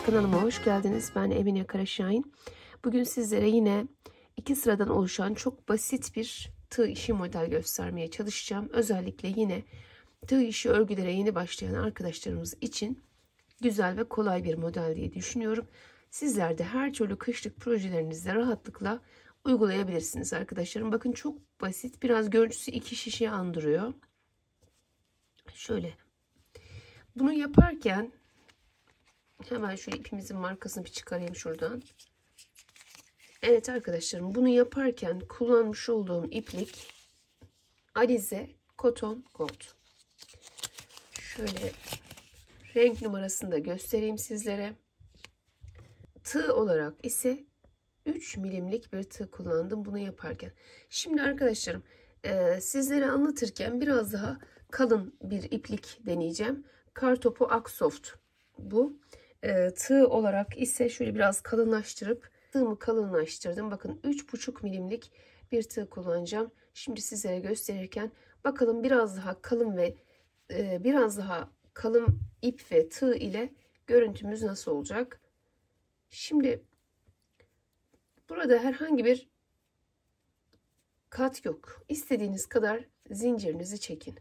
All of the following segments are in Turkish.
kanalıma hoş geldiniz. Ben Emine Karaşahin. Bugün sizlere yine iki sıradan oluşan çok basit bir tığ işi model göstermeye çalışacağım. Özellikle yine tığ işi örgülere yeni başlayan arkadaşlarımız için güzel ve kolay bir model diye düşünüyorum. Sizler de her türlü kışlık projelerinizde rahatlıkla uygulayabilirsiniz arkadaşlarım. Bakın çok basit, biraz görüntüsü iki şişeyi andırıyor. Şöyle bunu yaparken hemen şu ipimizin markasını bir çıkarayım şuradan. Evet arkadaşlarım, bunu yaparken kullanmış olduğum iplik Alize Cotton Gold. Şöyle renk numarasını da göstereyim sizlere. Tığ olarak ise 3 milimlik bir tığ kullandım bunu yaparken. Şimdi arkadaşlarım sizlere anlatırken biraz daha kalın bir iplik deneyeceğim. Kartopu Aksoft bu. Tığ olarak ise şöyle biraz kalınlaştırıp tığımı kalınlaştırdım. Bakın 3,5 milimlik bir tığ kullanacağım. Şimdi sizlere gösterirken bakalım biraz daha kalın ve biraz daha kalın ip ve tığ ile görüntümüz nasıl olacak? Şimdi burada herhangi bir kat yok. İstediğiniz kadar zincirinizi çekin.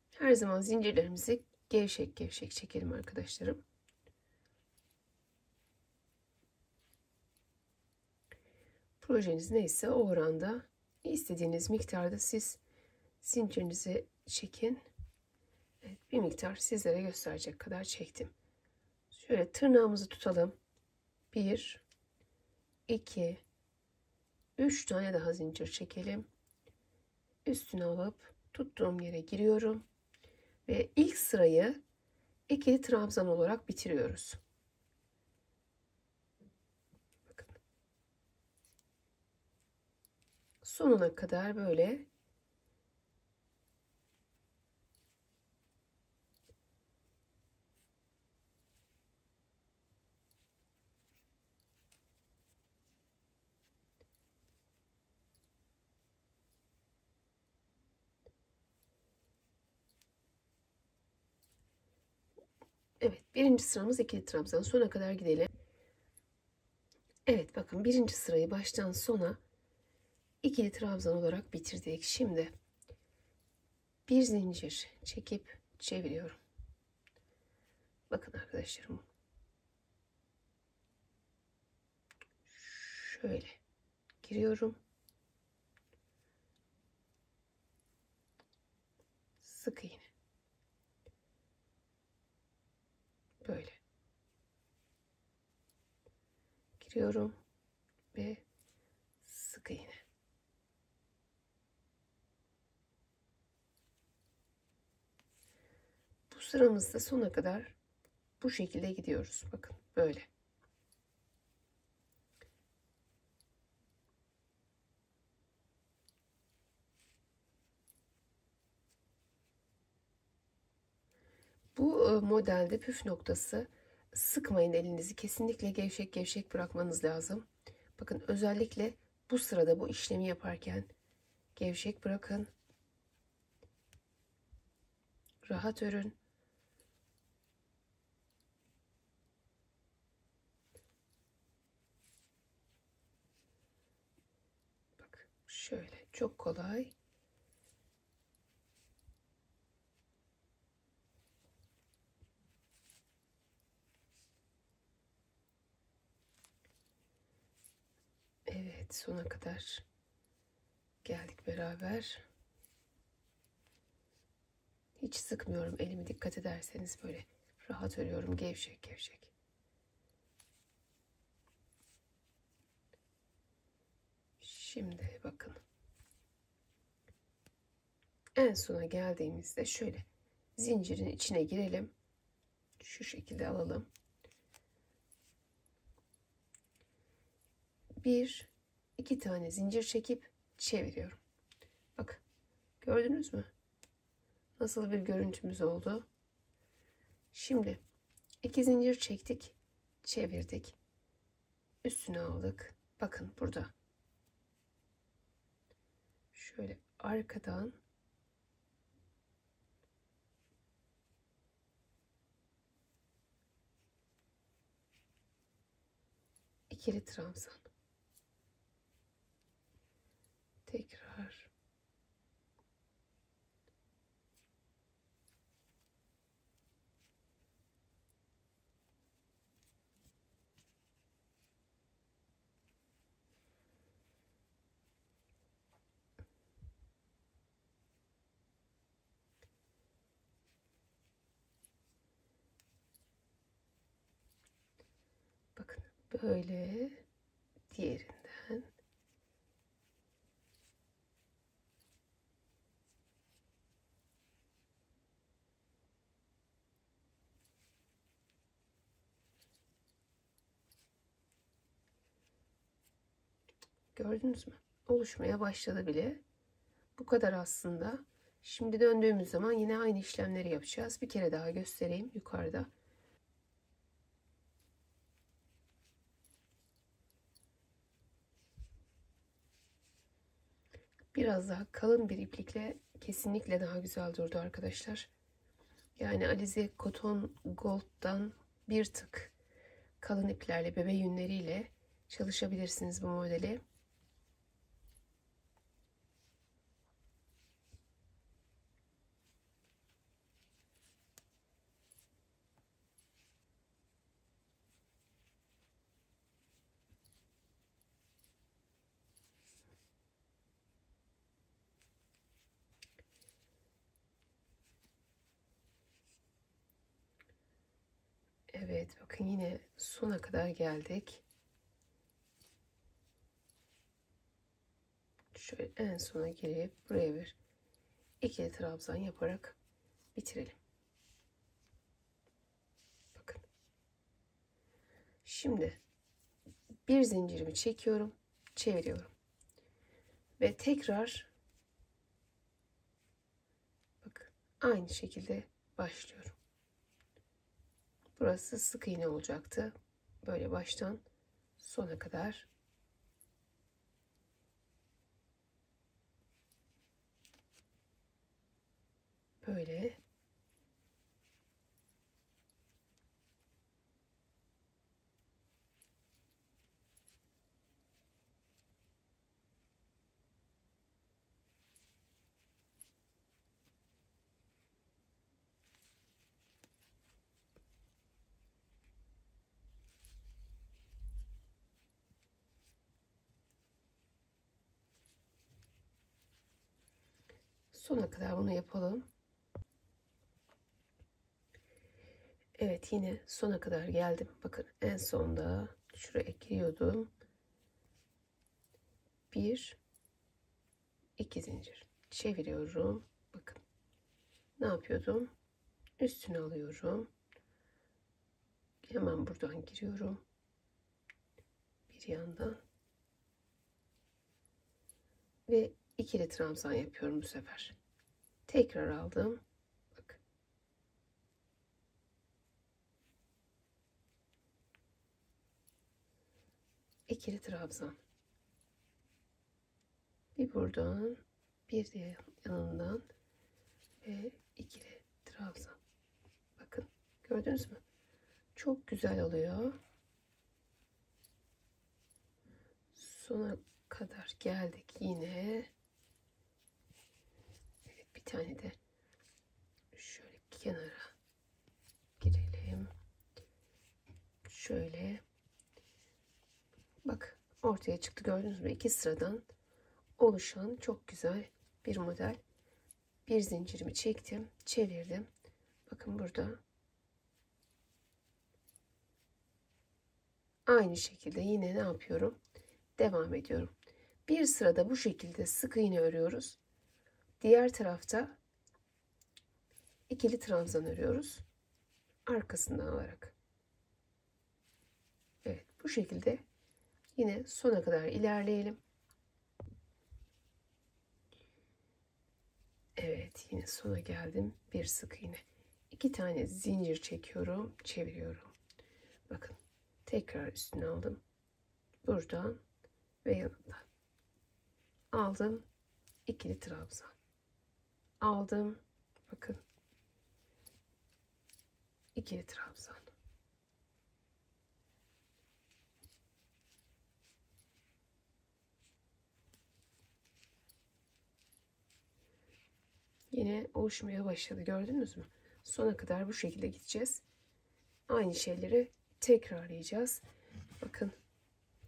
Her zaman zincirlerimizi gevşek gevşek çekelim arkadaşlarım. Projeniz neyse o oranda, istediğiniz miktarda siz zincirinizi çekin. Evet, bir miktar sizlere gösterecek kadar çektim. Şöyle tırnağımızı tutalım. 1, 2, 3 tane daha zincir çekelim. Üstüne alıp tuttuğum yere giriyorum. Ve ilk sırayı ikili trabzan olarak bitiriyoruz. Bakın. Sonuna kadar böyle evet, birinci sıramız ikili trabzan, sona kadar gidelim. Evet, bakın birinci sırayı baştan sona ikili trabzan olarak bitirdik. Şimdi bir zincir çekip çeviriyorum. Bakın arkadaşlarım, şöyle giriyorum, sık iğne, böyle giriyorum ve sık iğne. Bu sıramızda sona kadar bu şekilde gidiyoruz. Bakın böyle. Bu modelde püf noktası, sıkmayın elinizi. Kesinlikle gevşek gevşek bırakmanız lazım. Bakın özellikle bu sırada bu işlemi yaparken gevşek bırakın. Rahat örün. Bak şöyle çok kolay. Evet, sona kadar geldik beraber. Hiç sıkmıyorum elimi, dikkat ederseniz böyle rahat örüyorum, gevşek gevşek. Şimdi bakın. En sona geldiğimizde şöyle zincirin içine girelim. Şu şekilde alalım. Bir, iki tane zincir çekip çeviriyorum. Bak, gördünüz mü? Nasıl bir görüntümüz oldu. Şimdi iki zincir çektik, çevirdik. Üstüne aldık. Bakın burada. Şöyle arkadan ikili trabzan, tekrar bakın böyle, diğerinden gördünüz mü? Oluşmaya başladı bile. Bu kadar aslında. Şimdi döndüğümüz zaman yine aynı işlemleri yapacağız. Bir kere daha göstereyim yukarıda. Biraz daha kalın bir iplikle kesinlikle daha güzel durdu arkadaşlar. Yani Alize Cotton Gold'dan bir tık kalın iplerle, bebe yünleriyle çalışabilirsiniz bu modeli. Evet, bakın yine sona kadar geldik. Şöyle en sona girip buraya bir ikili trabzan yaparak bitirelim. Bakın. Şimdi bir zincirimi çekiyorum, çeviriyorum ve tekrar bakın aynı şekilde başlıyorum. Burası sık iğne olacaktı. Böyle baştan sona kadar böyle sona kadar bunu yapalım. Evet, yine sona kadar geldim. Bakın en sonda şuraya giriyordum. Bir, iki zincir çeviriyorum. Bakın ne yapıyordum? Üstüne alıyorum. Hemen buradan giriyorum. Bir yandan ve ikili trabzan yapıyorum bu sefer. Tekrar aldım. Bakın. İkili trabzan. Bir buradan, bir de yanından ve ikili trabzan. Bakın gördünüz mü? Çok güzel oluyor. Sona kadar geldik yine. Evet, bir tane de şöyle kenara girelim. Şöyle. Bak ortaya çıktı, gördünüz mü? İki sıradan oluşan çok güzel bir model. Bir zincirimi çektim, çevirdim. Bakın burada aynı şekilde yine ne yapıyorum? Devam ediyorum. Bir sırada bu şekilde sık iğne örüyoruz. Diğer tarafta ikili trabzan örüyoruz. Arkasından alarak. Evet, bu şekilde yine sona kadar ilerleyelim. Evet, yine sona geldim. Bir sık iğne. İki tane zincir çekiyorum, çeviriyorum. Bakın, tekrar üstüne aldım. Buradan ve yanından. Aldım, ikili trabzan. Aldım, bakın. İkili trabzan. yine oluşmaya başladı. Gördünüz mü? Sona kadar bu şekilde gideceğiz. Aynı şeyleri tekrarlayacağız. Bakın,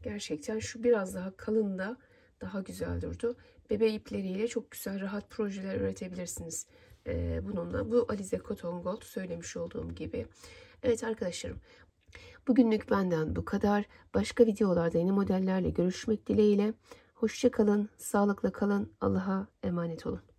gerçekten şu biraz daha kalın da daha güzel durdu. Bebe ipleriyle çok güzel rahat projeler üretebilirsiniz. Bununla bu Alize Cotton Gold söylemiş olduğum gibi. Evet arkadaşlarım, bugünlük benden bu kadar. Başka videolarda yeni modellerle görüşmek dileğiyle. Hoşça kalın, sağlıkla kalın, Allah'a emanet olun.